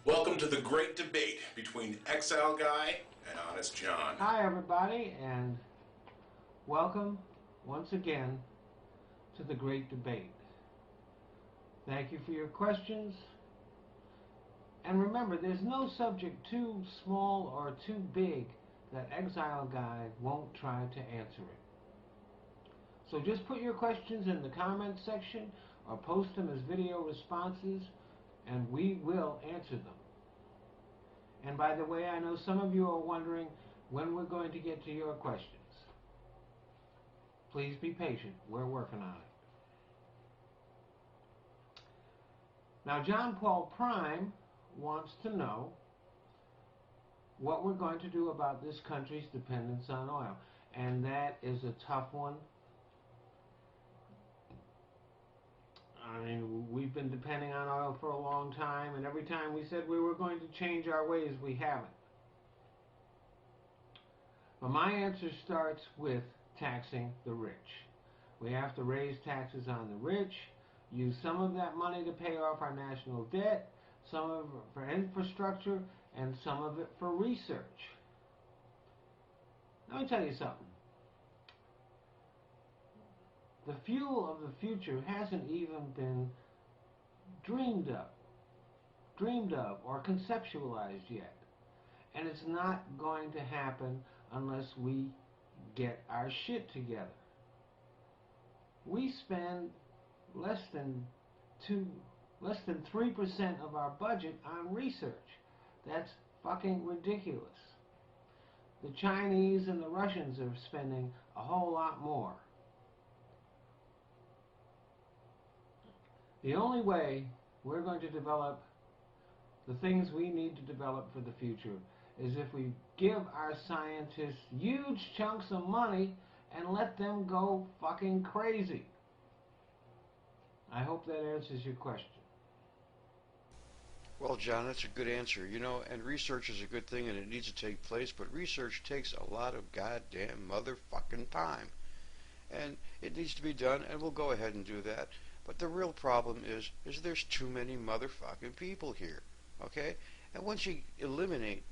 Welcome to the great debate between Exile Guy and Honest John. Hi, everybody, and welcome once again to the great debate. Thank you for your questions. And remember, there's no subject too small or too big that Exile Guy won't try to answer it. So just put your questions in the comments section or post them as video responses, and we will answer them. And by the way, I know some of you are wondering when we're going to get to your questions. Please be patient. We're working on it. Now, John Paul Prime wants to know what we're going to do about this country's dependence on oil. And that is a tough one. I mean, we've been depending on oil for a long time, and every time we said we were going to change our ways, we haven't. But my answer starts with taxing the rich. We have to raise taxes on the rich, use some of that money to pay off our national debt, some of it for infrastructure, and some of it for research. Let me tell you something. The fuel of the future hasn't even been dreamed of or conceptualized yet. And it's not going to happen unless we get our shit together. We spend less than 3% of our budget on research. That's fucking ridiculous. The Chinese and the Russians are spending a whole lot more. The only way we're going to develop the things we need to develop for the future is if we give our scientists huge chunks of money and let them go fucking crazy. I hope that answers your question. Well, John, that's a good answer. And research is a good thing and it needs to take place, but research takes a lot of goddamn motherfucking time. And it needs to be done, and we'll go ahead and do that. But the real problem is there's too many motherfucking people here, okay? And once you eliminate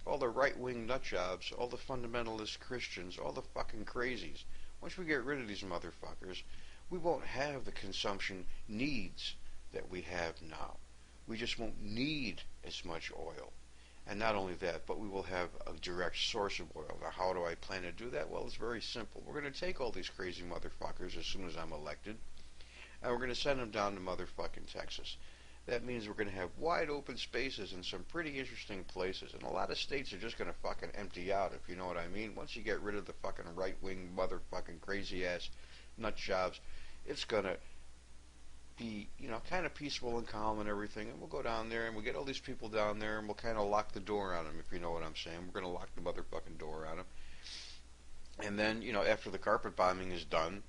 all the right-wing nutjobs, all the fundamentalist Christians, all the fucking crazies, once we get rid of these motherfuckers, we won't have the consumption needs that we have now. We just won't need as much oil. And not only that, but we will have a direct source of oil. Now, how do I plan to do that? Well, it's very simple. We're going to take all these crazy motherfuckers as soon as I'm elected, and we're going to send them down to motherfucking Texas. That means we're going to have wide open spaces in some pretty interesting places. And a lot of states are just going to fucking empty out, if you know what I mean. Once you get rid of the fucking right-wing motherfucking crazy-ass nut jobs, it's going to be, kind of peaceful and calm and everything. And we'll go down there and we'll get all these people down there and we'll kind of lock the door on them, if you know what I'm saying. We're going to lock the motherfucking door on them. And then, after the carpet bombing is done,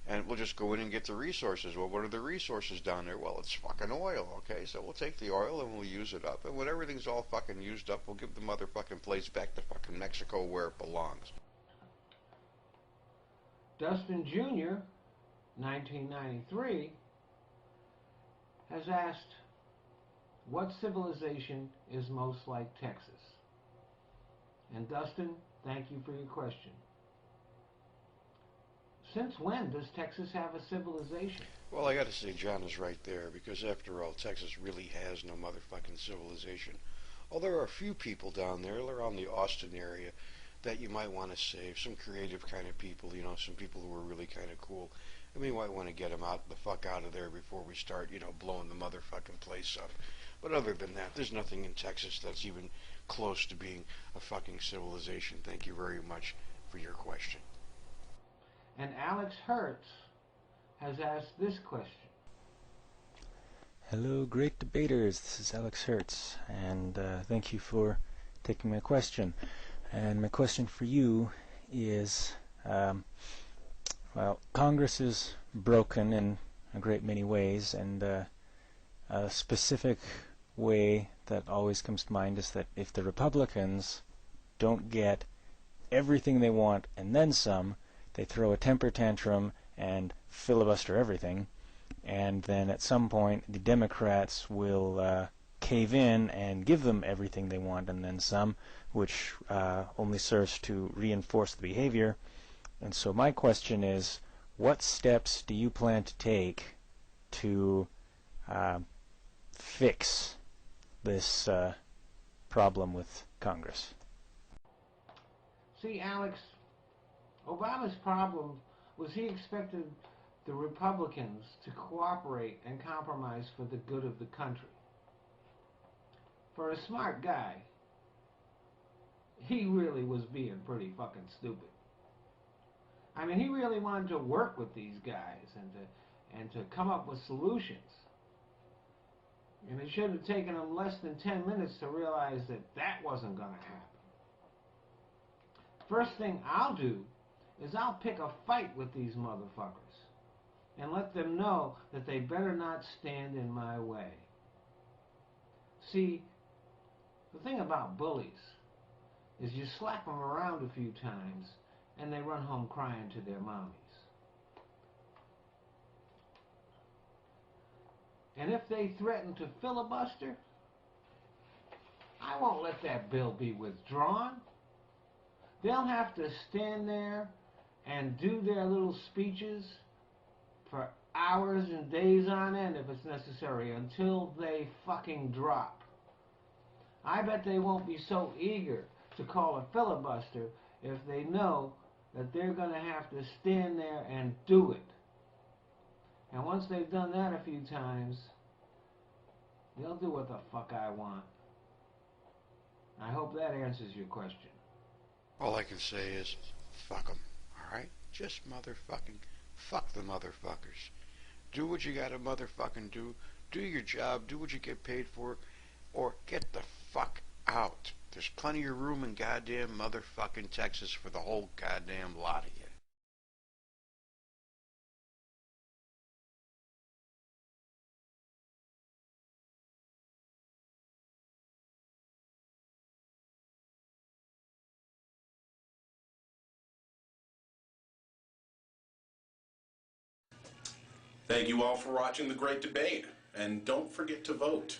and we'll just go in and get the resources. Well, what are the resources down there? Well, it's fucking oil, okay? So we'll take the oil and we'll use it up. And when everything's all fucking used up, we'll give the motherfucking place back to fucking Mexico where it belongs. Dustin Jr., 1993, has asked, what civilization is most like Texas? And Dustin, thank you for your question. Since when does Texas have a civilization? Well, I got to say, John is right there, because after all, Texas really has no motherfucking civilization. Oh, there are a few people down there around the Austin area that you might want to save. Some creative kind of people, some people who are really kind of cool. And we might want to get them the fuck out of there before we start, blowing the motherfucking place up. But other than that, there's nothing in Texas that's even close to being a fucking civilization. Thank you very much for your question. And Alex Hertz has asked this question. Hello, great debaters. This is Alex Hertz, and thank you for taking my question. And my question for you is, Congress is broken in a great many ways, and a specific way that always comes to mind is that if the Republicans don't get everything they want and then some, they throw a temper tantrum and filibuster everything, and then at some point the Democrats will cave in and give them everything they want and then some, which only serves to reinforce the behavior. And so my question is, what steps do you plan to take to fix this problem with Congress? See, Alex, Obama's problem was he expected the Republicans to cooperate and compromise for the good of the country. For a smart guy, he really was being pretty fucking stupid. I mean, he really wanted to work with these guys and to come up with solutions. And it should have taken him less than 10 minutes to realize that that wasn't going to happen. First thing I'll do is I'll pick a fight with these motherfuckers and let them know that they better not stand in my way. See, the thing about bullies is you slap them around a few times and they run home crying to their mommies. And if they threaten to filibuster, I won't let that bill be withdrawn. They'll have to stand there and do their little speeches for hours and days on end if it's necessary until they fucking drop. I bet they won't be so eager to call a filibuster if they know that they're going to have to stand there and do it. And once they've done that a few times, they'll do what the fuck I want. I hope that answers your question. All I can say is, fuck them, alright? Just motherfucking fuck the motherfuckers. Do what you gotta motherfucking do. Do your job, do what you get paid for, or get the fuck out. There's plenty of room in goddamn motherfucking Texas for the whole goddamn lot of you. Thank you all for watching The Great Debate, and don't forget to vote.